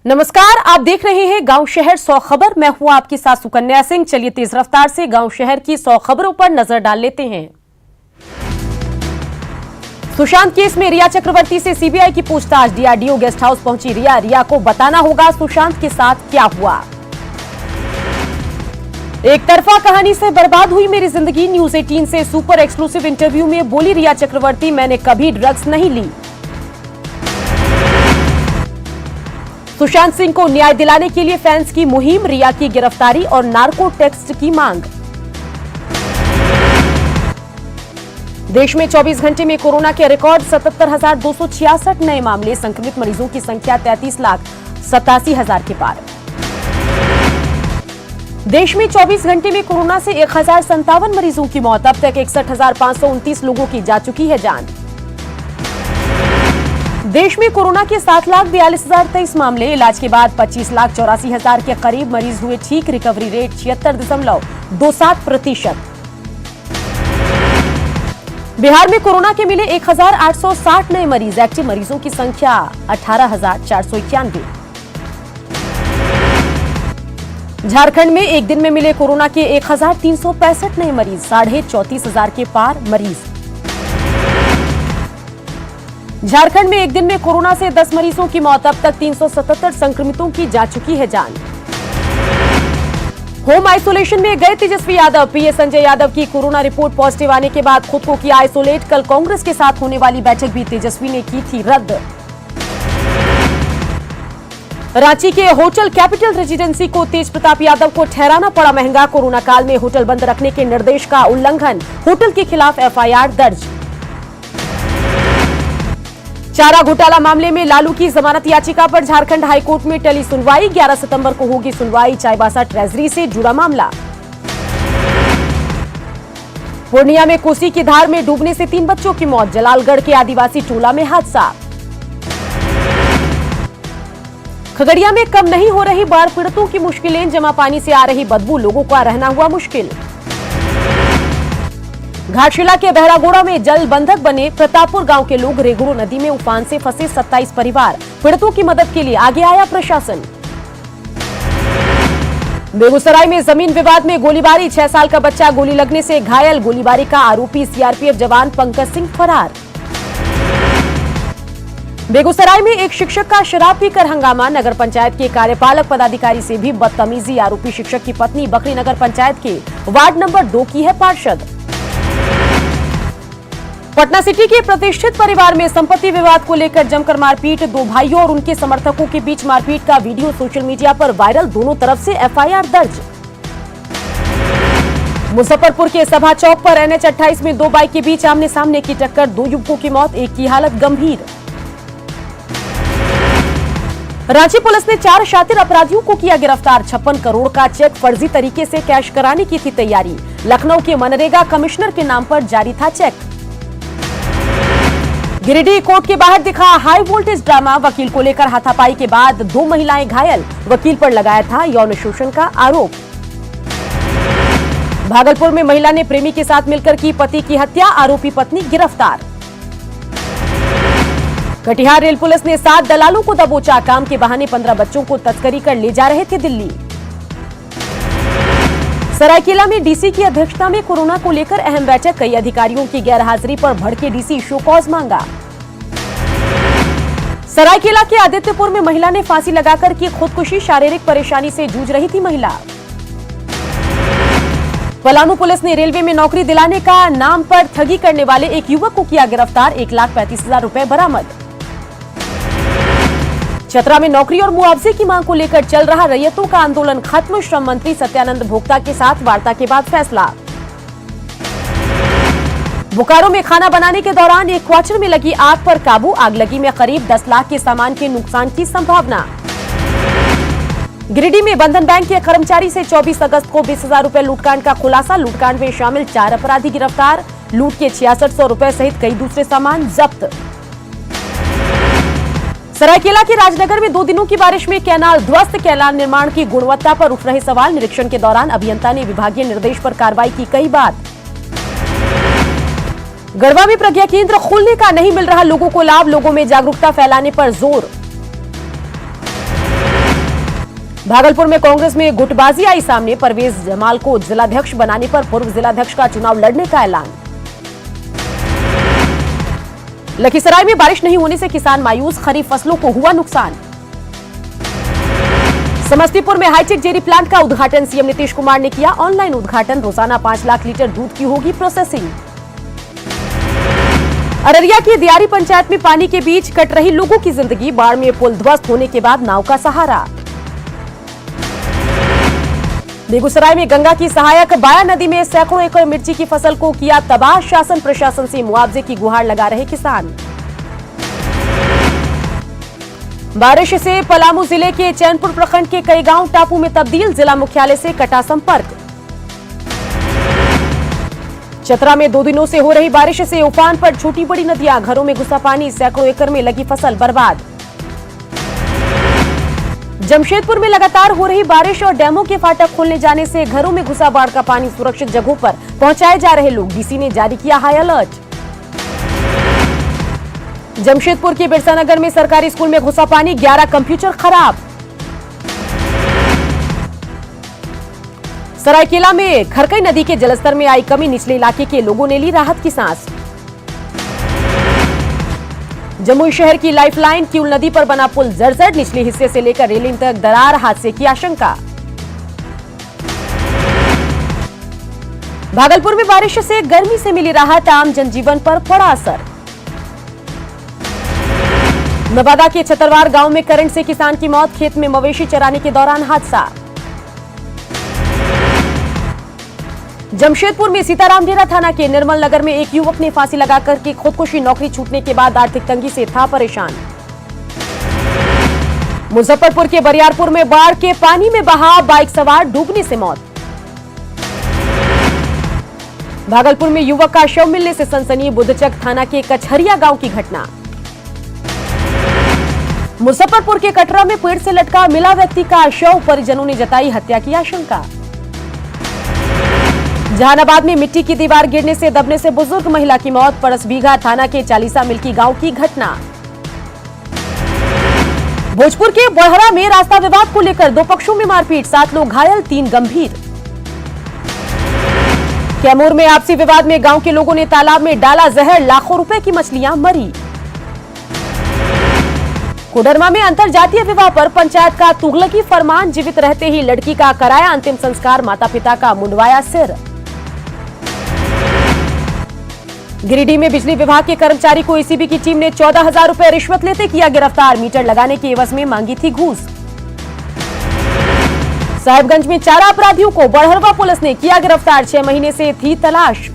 नमस्कार, आप देख रहे हैं गांव शहर 100 खबर। मैं हूं आपके साथ सुकन्या सिंह। चलिए तेज रफ्तार से गांव शहर की 100 खबरों पर नजर डाल लेते हैं। सुशांत केस में रिया चक्रवर्ती से सीबीआई की पूछताछ। डीआरडीओ गेस्ट हाउस पहुंची रिया को बताना होगा सुशांत के साथ क्या हुआ। एक तरफा कहानी से बर्बाद हुई मेरी जिंदगी। न्यूज 18 से सुपर एक्सक्लूसिव इंटरव्यू में बोली रिया चक्रवर्ती, मैंने कभी ड्रग्स नहीं ली। सुशांत सिंह को न्याय दिलाने के लिए फैंस की मुहिम। रिया की गिरफ्तारी और नार्को टेस्ट की मांग। देश में 24 घंटे में कोरोना के रिकॉर्ड 77,266 नए मामले। संक्रमित मरीजों की संख्या 33,87,000 के पार। देश में 24 घंटे में कोरोना से 1,057 मरीजों की मौत। अब तक 61,529 लोगों की जा चुकी है जान। देश में कोरोना के 7,42,023 मामले। इलाज के बाद 25,84,000 के करीब मरीज हुए ठीक। Recovery rate 76.27%। बिहार में कोरोना के मिले 1,860 नए मरीज। एक्टिव मरीजों की संख्या 18,491। झारखंड में एक दिन में मिले कोरोना के 1,365 नए मरीज। 34,500 के पार मरीज। झारखंड में एक दिन में कोरोना से 10 मरीजों की मौत। अब तक 377 संक्रमितों की जा चुकी है जान। होम आइसोलेशन में गए तेजस्वी यादव। पीए संजय यादव की कोरोना रिपोर्ट पॉजिटिव आने के बाद खुद को किया आइसोलेट। कल कांग्रेस के साथ होने वाली बैठक भी तेजस्वी ने की थी रद्द। रांची के होटल कैपिटल रेजिडेंसी को तेज प्रताप यादव को ठहराना पड़ा महंगा। कोरोना काल में होटल बंद रखने के निर्देश का उल्लंघन। होटल के खिलाफ एफआईआर दर्ज। चारा घोटाला मामले में लालू की जमानत याचिका पर झारखंड हाईकोर्ट में टली सुनवाई। 11 सितंबर को होगी सुनवाई। चाईबासा ट्रेजरी से जुड़ा मामला। पूर्णिया में कोसी की धार में डूबने से 3 बच्चों की मौत। जलालगढ़ के आदिवासी टोला में हादसा। खगड़िया में कम नहीं हो रही बाढ़ पीड़ितों की मुश्किलें। जमा पानी से आ रही बदबू लोगों का रहना हुआ मुश्किल। घाटशिला के बहरागोड़ा में जल बंधक बने प्रतापपुर गांव के लोग। रेगुड़ो नदी में उफान से फंसे 27 परिवार। पीड़ितों की मदद के लिए आगे आया प्रशासन। बेगूसराय में जमीन विवाद में गोलीबारी। 6 साल का बच्चा गोली लगने से घायल। गोलीबारी का आरोपी सीआरपीएफ जवान पंकज सिंह फरार। बेगूसराय में एक शिक्षक का शराब पीकर हंगामा। नगर पंचायत के कार्यपालक पदाधिकारी से भी बदतमीजी। आरोपी शिक्षक की पत्नी बकरी नगर पंचायत के वार्ड नंबर 2 की है पार्षद। पटना सिटी के प्रतिष्ठित परिवार में संपत्ति विवाद को लेकर जमकर मारपीट। 2 भाइयों और उनके समर्थकों के बीच मारपीट का वीडियो सोशल मीडिया पर वायरल। दोनों तरफ से एफआईआर दर्ज। मुजफ्फरपुर के सभा चौक पर एनएच 28 में 2 बाइक के बीच आमने सामने की टक्कर। 2 युवकों की मौत, एक की हालत गंभीर। रांची पुलिस ने 4 शातिर अपराधियों को किया गिरफ्तार। 56 करोड़ का चेक फर्जी तरीके से कैश कराने की थी तैयारी। लखनऊ के मनरेगा कमिश्नर के नाम पर जारी था चेक। गिरिडीह कोर्ट के बाहर दिखा हाई वोल्टेज ड्रामा। वकील को लेकर हाथापाई के बाद 2 महिलाएं घायल। वकील पर लगाया था यौन शोषण का आरोप। भागलपुर में महिला ने प्रेमी के साथ मिलकर की पति की हत्या। आरोपी पत्नी गिरफ्तार। कटिहार रेल पुलिस ने 7 दलालों को दबोचा। काम के बहाने 15 बच्चों को तस्करी कर ले जा रहे थे दिल्ली। सरायकेला में डीसी की अध्यक्षता में कोरोना को लेकर अहम बैठक। कई अधिकारियों की गैरहाजिरी पर भड़के डीसी। शो कॉज मांगा। सरायकेला के आदित्यपुर में महिला ने फांसी लगाकर की खुदकुशी। शारीरिक परेशानी से जूझ रही थी महिला। पलामू पुलिस ने रेलवे में नौकरी दिलाने का नाम पर ठगी करने वाले एक युवक को किया गिरफ्तार। 1,35,000 रुपए बरामद। चतरा में नौकरी और मुआवजे की मांग को लेकर चल रहा रैयतों का आंदोलन खत्म। श्रम मंत्री सत्यानंद भोक्ता के साथ वार्ता के बाद फैसला। बोकारो में खाना बनाने के दौरान एक क्वार्टर में लगी आग पर काबू। आगलगी में करीब 10 लाख के सामान के नुकसान की संभावना। गिरिडीह में बंधन बैंक के कर्मचारी से 24 अगस्त को 20,000 रुपए लूटकांड का खुलासा। लूटकांड में शामिल 4 अपराधी गिरफ्तार। लूट के 6600 रुपए सहित कई दूसरे सामान जब्त। सरायकेला के राजनगर में 2 दिनों की बारिश में कैनाल ध्वस्त। कैनाल निर्माण की गुणवत्ता पर उठ रहे सवाल। निरीक्षण के दौरान अभियंता ने विभागीय निर्देश पर कार्रवाई की कई बात। गढ़वा में प्रज्ञा केंद्र खोलने का नहीं मिल रहा लोगों को लाभ। लोगों में जागरूकता फैलाने पर जोर। भागलपुर में कांग्रेस में गुटबाजी आई सामने। परवेज जमाल को जिलाध्यक्ष बनाने पर पूर्व जिलाध्यक्ष का चुनाव लड़ने का ऐलान। लखीसराय में बारिश नहीं होने से किसान मायूस, खरीफ फसलों को हुआ नुकसान। समस्तीपुर में हाईटेक डेयरी प्लांट का उद्घाटन सीएम नीतीश कुमार ने किया। ऑनलाइन उद्घाटन। रोजाना 5 लाख लीटर दूध की होगी प्रोसेसिंग। अररिया की दियारी पंचायत में पानी के बीच कट रही लोगों की जिंदगी। बाढ़ में पुल ध्वस्त होने के बाद नाव का सहारा। बेगूसराय में गंगा की सहायक बाया नदी में सैकड़ों एकड़ मिर्ची की फसल को किया तबाह। शासन प्रशासन से मुआवजे की गुहार लगा रहे किसान। बारिश से पलामू जिले के चैनपुर प्रखंड के कई गांव टापू में तब्दील। जिला मुख्यालय से कटा संपर्क। चतरा में 2 दिनों से हो रही बारिश से उफान पर छोटी बड़ी नदियां। घरों में घुसा पानी। सैकड़ों एकड़ में लगी फसल बर्बाद। जमशेदपुर में लगातार हो रही बारिश और डैमों के फाटक खोलने जाने से घरों में घुसा बाढ़ का पानी। सुरक्षित जगहों पर पहुंचाए जा रहे लोग। डीसी ने जारी किया हाई अलर्ट। जमशेदपुर के बिरसा नगर में सरकारी स्कूल में घुसा पानी। 11 कंप्यूटर खराब। सरायकेला में खरकई नदी के जलस्तर में आई कमी। निचले इलाके के लोगों ने ली राहत की सांस। जमुई शहर की लाइफलाइन किउल नदी पर बना पुल जर्जर। निचले हिस्से से लेकर रेलिंग तक दरार। हादसे की आशंका। भागलपुर में बारिश से गर्मी से मिली राहत। आम जनजीवन पर पड़ा असर। नवादा के छतरवार गांव में करंट से किसान की मौत। खेत में मवेशी चराने के दौरान हादसा। जमशेदपुर में सीताराम डेरा थाना के निर्मल नगर में एक युवक ने फांसी लगाकर के खुदकुशी। नौकरी छूटने के बाद आर्थिक तंगी से था परेशान। मुजफ्फरपुर के बरियारपुर में बाढ़ के पानी में बहा बाइक सवार डूबने से मौत। भागलपुर में युवक का शव मिलने से सनसनी। बुद्धचक थाना के कचहरिया गांव की घटना। मुजफ्फरपुर के कटरा में पेड़ से लटका मिला व्यक्ति का शव। परिजनों ने जताई हत्या की आशंका। जहानाबाद में मिट्टी की दीवार गिरने से दबने से बुजुर्ग महिला की मौत। परसबीघा थाना के चालीसा मिल्की गांव की घटना। भोजपुर के बड़हरा में रास्ता विवाद को लेकर 2 पक्षों में मारपीट। 7 लोग घायल, 3 गंभीर। कैमूर में आपसी विवाद में गांव के लोगों ने तालाब में डाला जहर। लाखों रुपए की मछलियां मरी। कोडरमा में अंतरजातीय विवाह पर पंचायत का तुगलकी फरमान। जीवित रहते ही लड़की का कराया अंतिम संस्कार। माता पिता का मुंडवाया सिर। गिरिडीह में बिजली विभाग के कर्मचारी को एसीबी की टीम ने 14,000 रुपए रिश्वत लेते किया गिरफ्तार। मीटर लगाने के एवज में मांगी थी घूस। साहिबगंज में 4 अपराधियों को बड़हरवा पुलिस ने किया गिरफ्तार। 6 महीने से थी तलाश।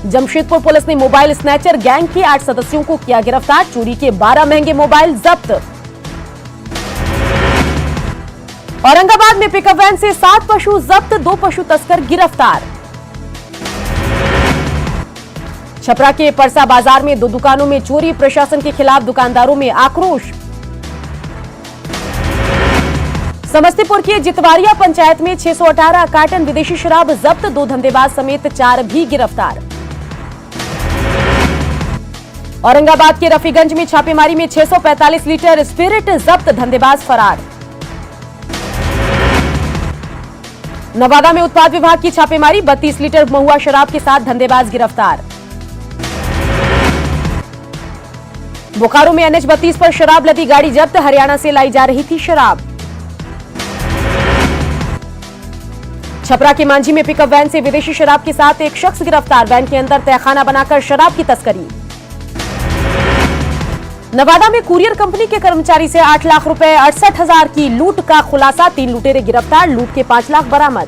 जमशेदपुर पुलिस ने मोबाइल स्नैचर गैंग के 8 सदस्यों को किया गिरफ्तार। चोरी के 12 महंगे मोबाइल जब्त। औरंगाबाद में पिकअप वैन से 7 पशु जब्त। 2 पशु तस्कर गिरफ्तार। छपरा के परसा बाजार में 2 दुकानों में चोरी। प्रशासन के खिलाफ दुकानदारों में आक्रोश। समस्तीपुर के जितवारिया पंचायत में 618 कार्टन विदेशी शराब जब्त। 2 धंधेबाज समेत 4 भी गिरफ्तार। औरंगाबाद के रफीगंज में छापेमारी में 645 लीटर स्पिरिट जब्त। धंधेबाज फरार। नवादा में उत्पाद विभाग की छापेमारी। 32 लीटर महुआ शराब के साथ धंधेबाज गिरफ्तार। बोकारो में NH 32 पर शराब लदी गाड़ी जब्त। हरियाणा से लाई जा रही थी शराब। छपरा के मांझी में पिकअप वैन से विदेशी शराब के साथ एक शख्स गिरफ्तार। वैन के अंदर तहखाना बनाकर शराब की तस्करी। नवादा में कुरियर कंपनी के कर्मचारी से 8 लाख रुपए 68,000 की लूट का खुलासा। 3 लुटेरे गिरफ्तार। लूट के 5 लाख बरामद।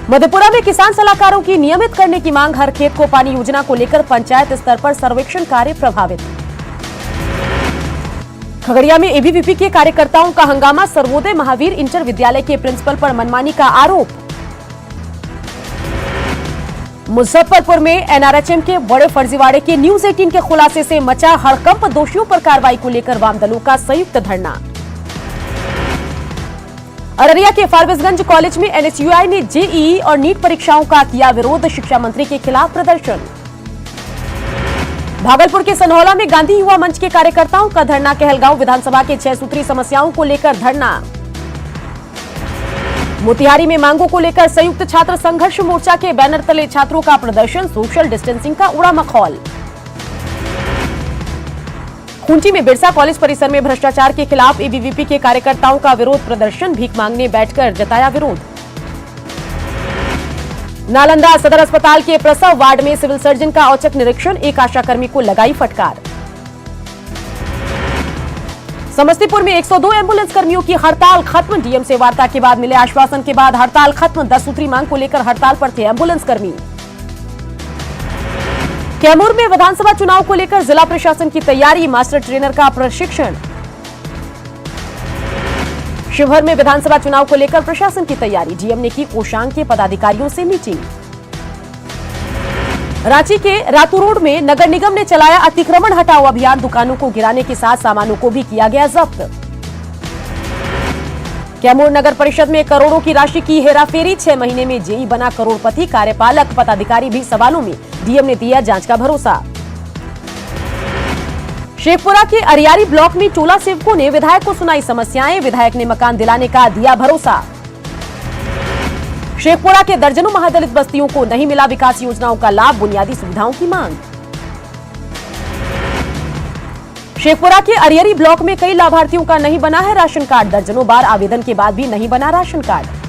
मधेपुरा में किसान सलाहकारों की नियमित करने की मांग। हर खेत को पानी योजना को लेकर पंचायत स्तर पर सर्वेक्षण कार्य प्रभावित। खगड़िया में एबीवीपी के कार्यकर्ताओं का हंगामा। सर्वोदय महावीर इंटर विद्यालय के प्रिंसिपल पर मनमानी का आरोप। मुजफ्फरपुर में एनआरएचएम के बड़े फर्जीवाड़े के न्यूज 18 के खुलासे से मचा हड़कंप। दोषियों पर कार्रवाई को लेकर वाम दलों का संयुक्त धरना। अररिया के फारबिसगंज कॉलेज में एनएसयूआई ने जेईई और नीट परीक्षाओं का किया विरोध। शिक्षा मंत्री के खिलाफ प्रदर्शन। भागलपुर के सनहौला में गांधी युवा मंच के कार्यकर्ताओं का धरना। कहलगांव विधानसभा के 6 सूत्री समस्याओं को लेकर धरना। मोतिहारी में मांगों को लेकर संयुक्त छात्र संघर्ष मोर्चा के बैनर तले छात्रों का प्रदर्शन। सोशल डिस्टेंसिंग का उड़ा मखौल। खूंटी में बिरसा कॉलेज परिसर में भ्रष्टाचार के खिलाफ एबीवीपी के कार्यकर्ताओं का विरोध प्रदर्शन। भीख मांगने बैठकर जताया विरोध। नालंदा सदर अस्पताल के प्रसव वार्ड में सिविल सर्जन का औचक निरीक्षण। एक आशाकर्मी को लगाई फटकार। समस्तीपुर में 102 एम्बुलेंस कर्मियों की हड़ताल खत्म। डीएम से वार्ता के बाद मिले आश्वासन के बाद हड़ताल खत्म। 10 सूत्री मांग को लेकर हड़ताल पर थे एम्बुलेंस कर्मी। कैमूर में विधानसभा चुनाव को लेकर जिला प्रशासन की तैयारी। मास्टर ट्रेनर का प्रशिक्षण। शिवहर में विधानसभा चुनाव को लेकर प्रशासन की तैयारी। डीएम ने की कोषांग के पदाधिकारियों से मीटिंग। रांची के रातू रोड में नगर निगम ने चलाया अतिक्रमण हटाओ अभियान। दुकानों को गिराने के साथ सामानों को भी किया गया जब्त। कैमूर नगर परिषद में करोड़ों की राशि की हेराफेरी। 6 महीने में जेई बना करोड़पति। कार्यपालक पदाधिकारी भी सवालों में। डीएम ने दिया जांच का भरोसा। शेखपुरा के अरियारी ब्लॉक में टोला सेवकों ने विधायक को सुनाई समस्याएं। विधायक ने मकान दिलाने का दिया भरोसा। शेखपुरा के दर्जनों महादलित बस्तियों को नहीं मिला विकास योजनाओं का लाभ। बुनियादी सुविधाओं की मांग। शेखपुरा के अरियारी ब्लॉक में कई लाभार्थियों का नहीं बना है राशन कार्ड। दर्जनों बार आवेदन के बाद भी नहीं बना राशन कार्ड।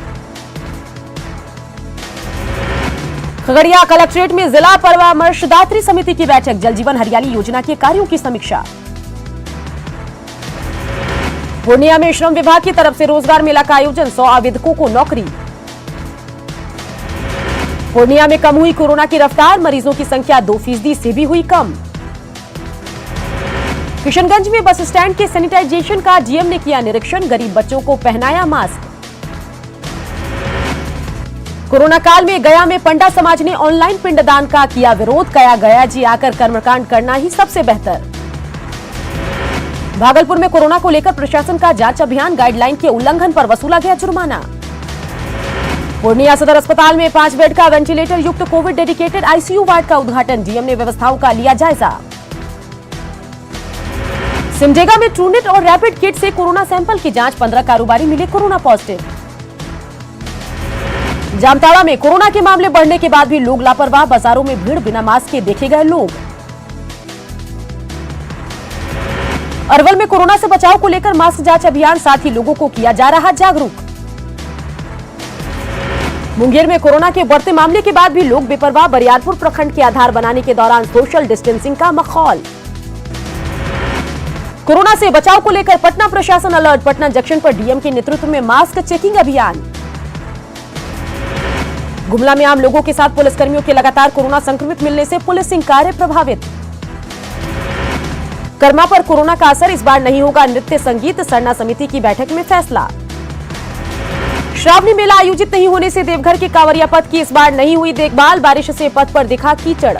खगड़िया कलेक्ट्रेट में जिला परामर्शदात्री समिति की बैठक। जल जीवन हरियाली योजना के कार्यों की समीक्षा। पूर्णिया में श्रम विभाग की तरफ से रोजगार मेला का आयोजन। 100 आवेदकों को नौकरी। पूर्णिया में कम हुई कोरोना की रफ्तार। मरीजों की संख्या 2% से भी हुई कम। किशनगंज में बस स्टैंड के सैनिटाइजेशन का डीएम ने किया निरीक्षण। गरीब बच्चों को पहनाया मास्क। कोरोना काल में गया में पंडा समाज ने ऑनलाइन पिंडदान का किया विरोध। कया गया जी आकर कर्मकांड करना ही सबसे बेहतर। भागलपुर में कोरोना को लेकर प्रशासन का जांच अभियान। गाइडलाइन के उल्लंघन पर वसूला गया जुर्माना। पूर्णिया सदर अस्पताल में 5 बेड का वेंटिलेटर युक्त कोविड डेडिकेटेड आईसीयू वार्ड का उद्घाटन। डीएम ने व्यवस्थाओं का लिया जायजा। सिमडेगा में ट्रूनेट और रैपिड किट से कोरोना सैंपल की जांच। 15 कारोबारी मिले कोरोना पॉजिटिव। जामताड़ा में कोरोना के मामले बढ़ने के बाद भी लोग लापरवाह। बाजारों में भीड़। बिना मास्क के देखे गए लोग। अरवल में कोरोना से बचाव को लेकर मास्क जांच अभियान। साथ ही लोगों को किया जा रहा जागरूक। मुंगेर में कोरोना के बढ़ते मामले के बाद भी लोग बेपरवाह। बरियारपुर प्रखंड के आधार बनाने के दौरान सोशल डिस्टेंसिंग का मखौल। कोरोना से बचाव को लेकर पटना प्रशासन अलर्ट। पटना जंक्शन पर डीएम के नेतृत्व में मास्क चेकिंग अभियान। गुमला में आम लोगों के साथ पुलिसकर्मियों के लगातार कोरोना संक्रमित मिलने से पुलिसिंग कार्य प्रभावित। कर्मा पर कोरोना का असर। इस बार नहीं होगा नृत्य संगीत। सरना समिति की बैठक में फैसला। श्रावणी मेला आयोजित नहीं होने से देवघर के कांवरिया पथ की इस बार नहीं हुई देखभाल। बारिश से पथ पर दिखा कीचड़।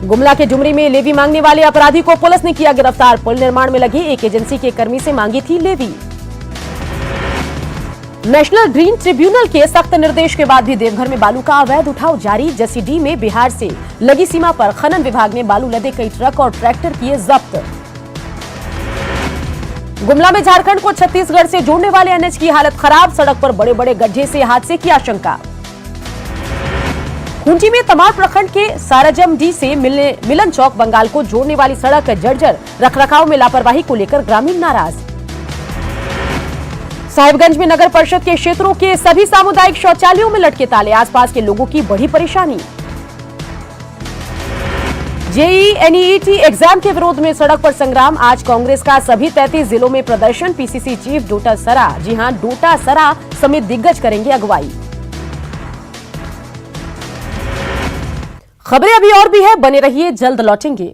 गुमला के डुमरी में लेवी मांगने वाले अपराधी को पुलिस ने किया गिरफ्तार। पुल निर्माण में लगी एक एजेंसी के कर्मी से मांगी थी लेवी। नेशनल ग्रीन ट्रिब्यूनल के सख्त निर्देश के बाद भी देवघर में बालू का अवैध उठाव जारी। जसीडीह में बिहार से लगी सीमा पर खनन विभाग ने बालू लदे कई ट्रक और ट्रैक्टर किए जब्त। गुमला में झारखंड को छत्तीसगढ़ से जोड़ने वाले एनएच की हालत खराब। सड़क पर बड़े बड़े गड्ढे से हादसे की आशंका। खूंटी में तमाड़ प्रखंड के साराजमडी से मिलन चौक बंगाल को जोड़ने वाली सड़क जर्जर। रखरखाव में लापरवाही को लेकर ग्रामीण नाराज। साहिबगंज में नगर परिषद के क्षेत्रों के सभी सामुदायिक शौचालयों में लटके ताले। आसपास के लोगों की बड़ी परेशानी। जेईई एनईईटी एग्जाम के विरोध में सड़क पर संग्राम। आज कांग्रेस का सभी 33 जिलों में प्रदर्शन। पीसीसी चीफ डोटासरा, जी हां डोटासरा समेत दिग्गज करेंगे अगुवाई। खबरें अभी और भी है, बने रहिए, जल्द लौटेंगे।